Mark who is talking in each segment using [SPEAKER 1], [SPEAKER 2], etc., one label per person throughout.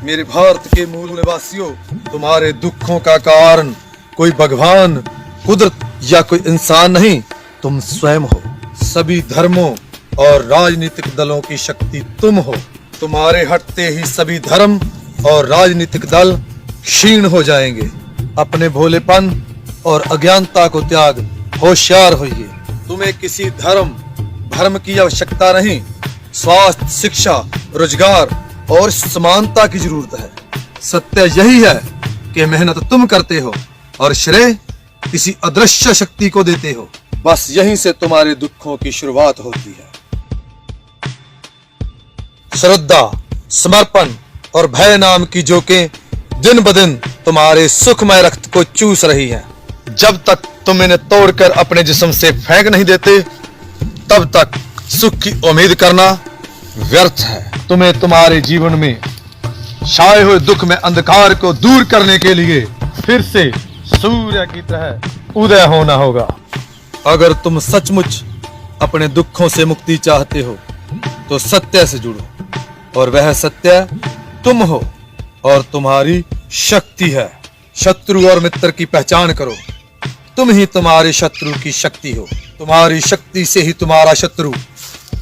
[SPEAKER 1] मेरे भारत के मूल निवासियों, तुम्हारे दुखों का कारण कोई भगवान, कुदरत या कोई इंसान नहीं, तुम स्वयं हो। सभी धर्मों और राजनीतिक दलों की शक्ति तुम हो। तुम्हारे हटते ही सभी धर्म और राजनीतिक दल क्षीण हो जाएंगे। अपने भोलेपन और अज्ञानता को त्याग होशियार होइए। तुम्हें किसी धर्म की आवश्यकता नहीं। स्वास्थ्य, शिक्षा, रोजगार और समानता की जरूरत है। सत्य यही है कि मेहनत तुम करते हो और श्रेय किसी अदृश्य शक्ति को देते हो। बस यहीं से तुम्हारे दुखों की शुरुआत होती है। श्रद्धा, समर्पण और भय नाम की जोकें दिन ब दिन तुम्हारे सुखमय रक्त को चूस रही हैं। जब तक तुम इन्हें तोड़कर अपने जिस्म से फेंक नहीं देते, तब तक सुख की उम्मीद करना व्यर्थ है। तुम्हें तुम्हारे जीवन में छाए हुए दुख में अंधकार को दूर करने के लिए फिर से सूर्य की तरह उदय होना होगा। अगर तुम सचमुच अपने दुखों से मुक्ति चाहते हो तो सत्य से जुड़ो, और वह सत्य तुम हो और तुम्हारी शक्ति है। शत्रु और मित्र की पहचान करो। तुम ही तुम्हारे शत्रु की शक्ति हो। तुम्हारी शक्ति से ही तुम्हारा शत्रु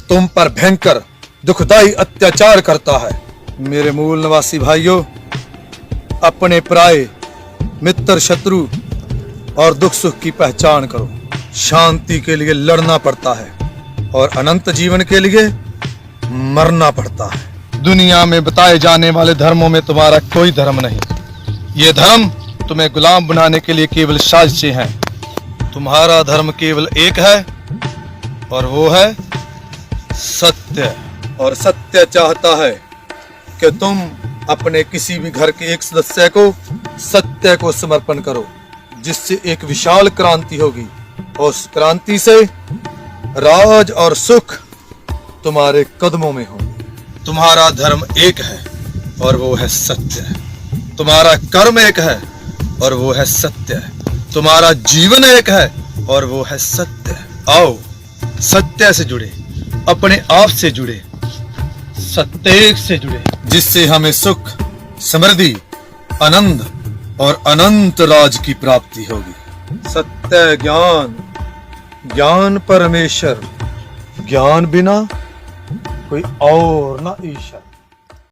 [SPEAKER 1] तुम पर भयंकर दुखदाई अत्याचार करता है। मेरे मूल निवासी भाइयों, अपने पराये, मित्र, शत्रु और दुख सुख की पहचान करो। शांति के लिए लड़ना पड़ता है और अनंत जीवन के लिए मरना पड़ता है। दुनिया में बताए जाने वाले धर्मों में तुम्हारा कोई धर्म नहीं। ये धर्म तुम्हें गुलाम बनाने के लिए केवल साजिशें हैं। तुम्हारा धर्म केवल एक है और वो है सत्य। और सत्य चाहता है कि तुम अपने किसी भी घर के एक सदस्य को सत्य को समर्पण करो, जिससे एक विशाल क्रांति होगी। और उस क्रांति से राज और सुख तुम्हारे कदमों में हो। तुम्हारा धर्म एक है और वो है सत्य। तुम्हारा कर्म एक है और वो है सत्य। तुम्हारा जीवन एक है और वो है सत्य। आओ सत्य से जुड़े, अपने आप से जुड़े, सत्य से जुड़े, जिससे हमें सुख, समृद्धि, आनंद और अनंत राज की प्राप्ति होगी। सत्य ज्ञान, ज्ञान परमेश्वर, ज्ञान बिना कोई और ना ईश्वर।